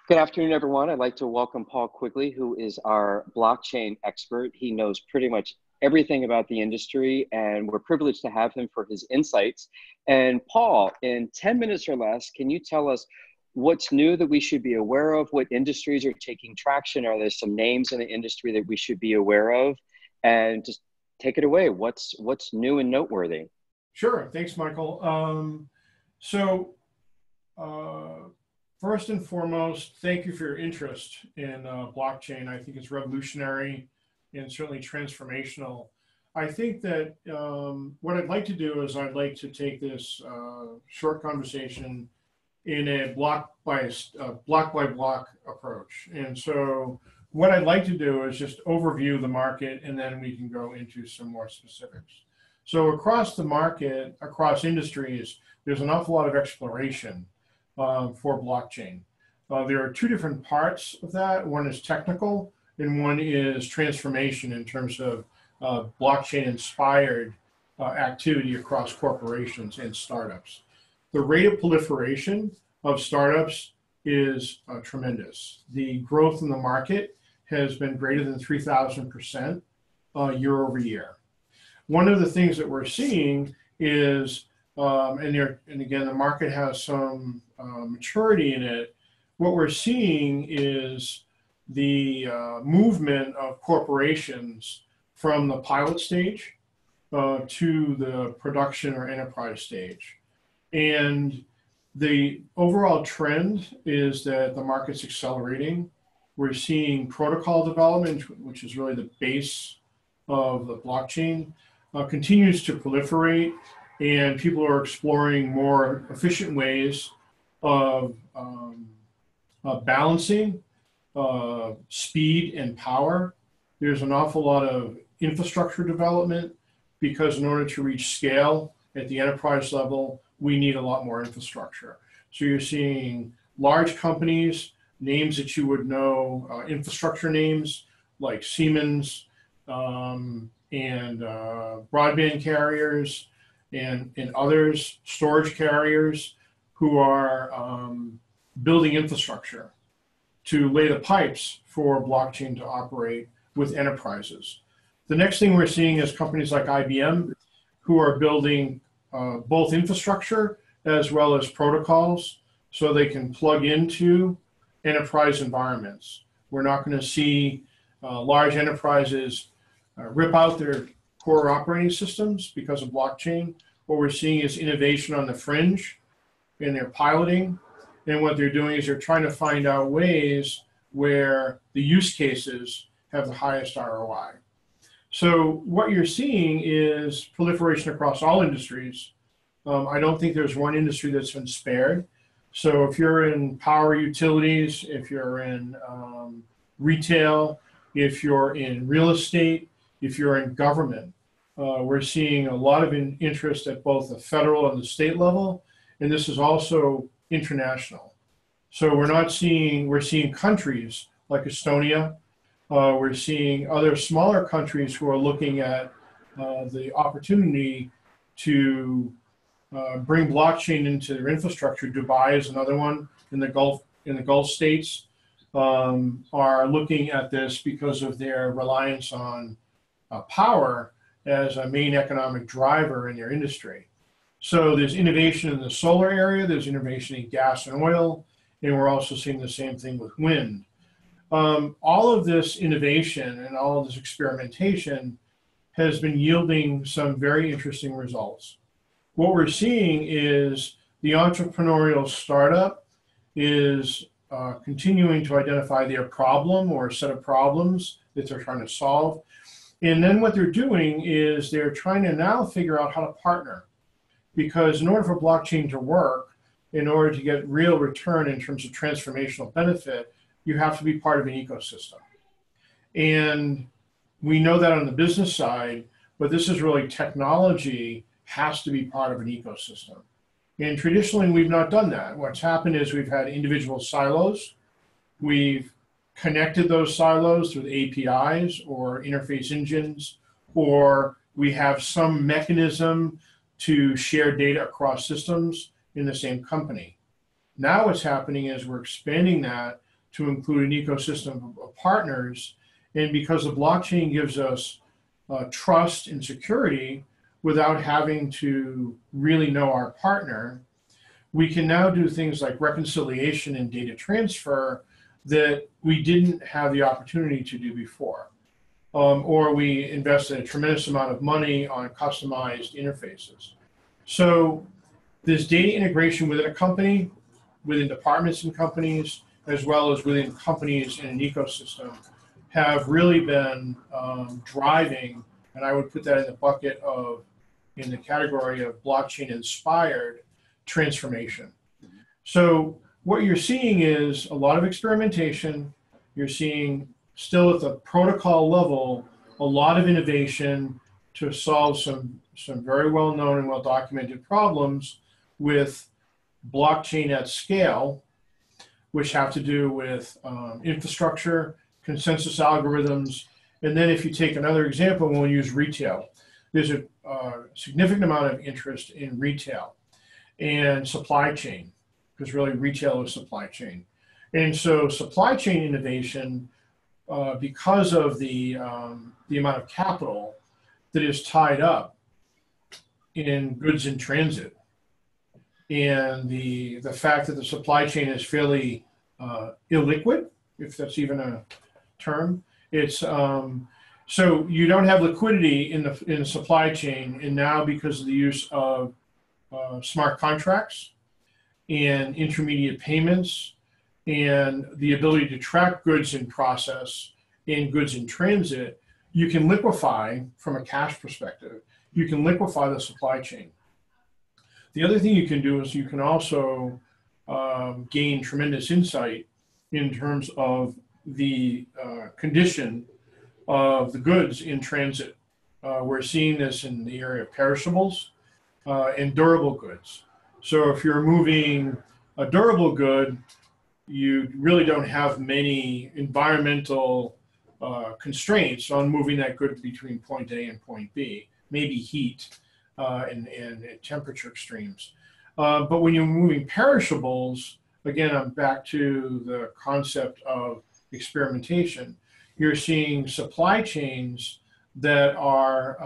Good afternoon, everyone. I'd like to welcome Paul Quigley, who is our blockchain expert. He knows pretty much everything about the industry, and we're privileged to have him for his insights. And Paul, in 10 minutes or less, can you tell us what's new that we should be aware of? What industries are taking traction? Are there some names in the industry that we should be aware of? And just take it away. What's new and noteworthy? Sure. Thanks, Michael. First and foremost, thank you for your interest in blockchain. I think it's revolutionary and certainly transformational. I think that what I'd like to do is I'd like to take this short conversation in a block by block approach. And so what I'd like to do is just overview the market, and then we can go into some more specifics. So across the market, across industries, there's an awful lot of exploration for blockchain. There are two different parts of that. One is technical, and one is transformation in terms of blockchain-inspired activity across corporations and startups. The rate of proliferation of startups is tremendous. The growth in the market has been greater than 3,000% year over year. One of the things that we're seeing is, and again, the market has some maturity in it. What we're seeing is the movement of corporations from the pilot stage to the production or enterprise stage. And the overall trend is that the market's accelerating. We're seeing protocol development, which is really the base of the blockchain, continues to proliferate, and people are exploring more efficient ways of balancing speed and power. There's an awful lot of infrastructure development because in order to reach scale at the enterprise level, we need a lot more infrastructure. So you're seeing large companies, names that you would know, infrastructure names like Siemens and broadband carriers and others, storage carriers who are building infrastructure to lay the pipes for blockchain to operate with enterprises. The next thing we're seeing is companies like IBM who are building both infrastructure as well as protocols so they can plug into enterprise environments. We're not going to see large enterprises rip out their core operating systems because of blockchain. What we're seeing is innovation on the fringe in their piloting. And what they're doing is they're trying to find out ways where the use cases have the highest ROI. So what you're seeing is proliferation across all industries. I don't think there's one industry that's been spared. So if you're in power utilities, if you're in retail, if you're in real estate, if you're in government, we're seeing a lot of interest at both the federal and the state level, and this is also international. So we're seeing countries like Estonia, we're seeing other smaller countries who are looking at the opportunity to bring blockchain into their infrastructure. Dubai is another one in the Gulf states are looking at this because of their reliance on power as a main economic driver in their industry. So there's innovation in the solar area, there's innovation in gas and oil, and we're also seeing the same thing with wind. All of this innovation and all of this experimentation has been yielding some very interesting results. What we're seeing is the entrepreneurial startup is continuing to identify their problem or a set of problems that they're trying to solve. And then what they're doing is they're trying to now figure out how to partner. Because in order for blockchain to work, in order to get real return in terms of transformational benefit, you have to be part of an ecosystem. And we know that on the business side, but this is really technology has to be part of an ecosystem. And traditionally, we've not done that. What's happened is we've had individual silos. We've connected those silos with APIs or interface engines, or we have some mechanism to share data across systems in the same company. Now what's happening is we're expanding that to include an ecosystem of partners. And because the blockchain gives us trust and security without having to really know our partner, we can now do things like reconciliation and data transfer that we didn't have the opportunity to do before. Or we invested a tremendous amount of money on customized interfaces. So this data integration within a company, within departments and companies, as well as within companies in an ecosystem, have really been driving, and I would put that in the bucket of, in the category of blockchain-inspired transformation. So what you're seeing is a lot of experimentation. You're seeing still at the protocol level, a lot of innovation to solve some very well-known and well-documented problems with blockchain at scale, which have to do with infrastructure, consensus algorithms. And then if you take another example, when we use retail, there's a significant amount of interest in retail and supply chain, because really retail is supply chain. And so supply chain innovation, because of the amount of capital that is tied up in goods in transit, and the fact that the supply chain is fairly illiquid, if that's even a term, it's so you don't have liquidity in the supply chain, and now because of the use of smart contracts and intermediate payments and the ability to track goods in process and goods in transit, you can liquefy, from a cash perspective, you can liquefy the supply chain. The other thing you can do is you can also gain tremendous insight in terms of the condition of the goods in transit. We're seeing this in the area of perishables and durable goods. So if you're moving a durable good, you really don't have many environmental constraints on moving that good between point A and point B, maybe heat and temperature extremes. But when you're moving perishables, again, I'm back to the concept of experimentation. You're seeing supply chains that are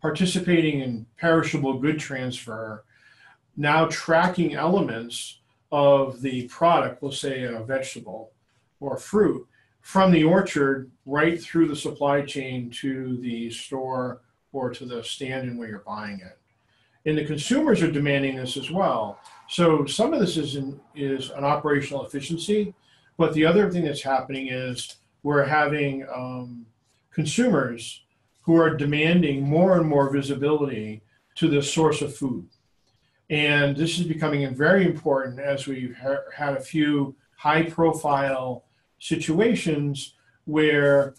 participating in perishable good transfer, now tracking elements of the product, we'll say a vegetable or fruit, from the orchard right through the supply chain to the store or to the stand in where you're buying it. And the consumers are demanding this as well. So some of this is an operational efficiency, but the other thing that's happening is we're having consumers who are demanding more and more visibility to the source of food. And this is becoming very important as we've had a few high-profile situations where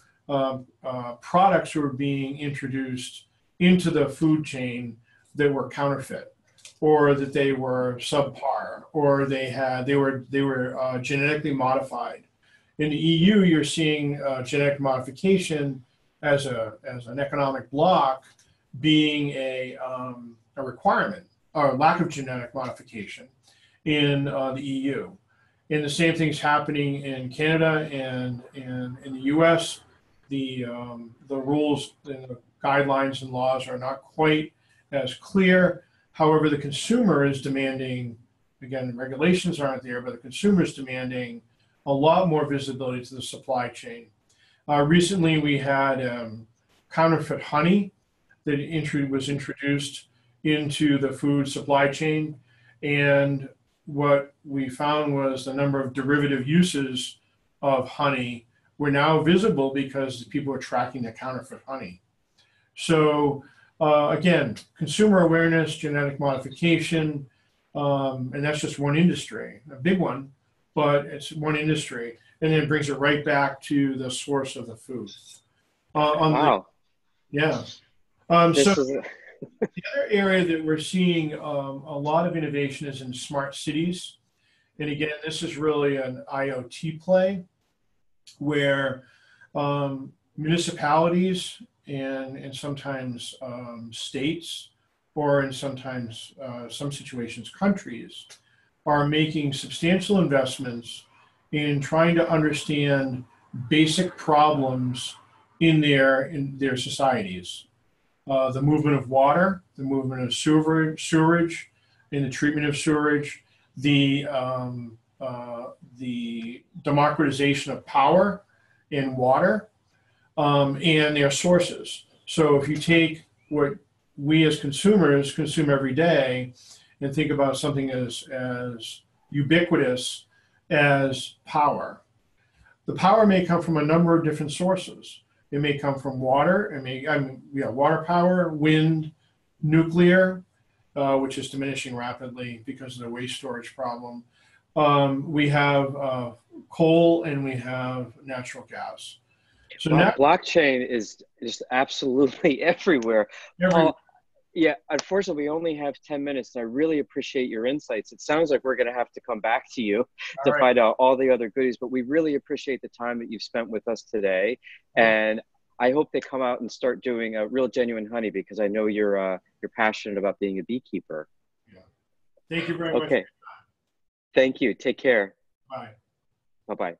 products were being introduced into the food chain that were counterfeit, or that they were subpar, or they were genetically modified. In the EU, you're seeing genetic modification as an economic block being a requirement, or lack of genetic modification in the EU. And the same thing's happening in Canada and in the US. The rules and the guidelines and laws are not quite as clear. However, the consumer is demanding, again, the regulations aren't there, but the consumer is demanding a lot more visibility to the supply chain. Recently, we had counterfeit honey that was introduced into the food supply chain. And what we found was the number of derivative uses of honey were now visible because people were tracking the counterfeit honey. So again, consumer awareness, genetic modification, and that's just one industry, a big one, but it's one industry. And then it brings it right back to the source of the food. Wow. Yeah. The other area that we're seeing a lot of innovation is in smart cities. And again, this is really an IoT play where municipalities and sometimes states, or in sometimes some situations countries, are making substantial investments in trying to understand basic problems in their societies. The movement of water, the movement of sewerage, and the treatment of sewerage, the democratization of power and water, and their sources. So if you take what we as consumers consume every day and think about something as ubiquitous as power, the power may come from a number of different sources. It may come from water, water power, wind, nuclear, which is diminishing rapidly because of the waste storage problem. We have coal, and we have natural gas. So Wow, now, blockchain is just absolutely everywhere. Paul, yeah, unfortunately, we only have 10 minutes, and I really appreciate your insights. It sounds like we're going to have to come back to you to find out all the other goodies, but we really appreciate the time that you've spent with us today. And I hope they come out and start doing a real genuine honey, because I know you're passionate about being a beekeeper. Yeah. Thank you very much. Okay. Thank you. Take care. Bye. Bye-bye.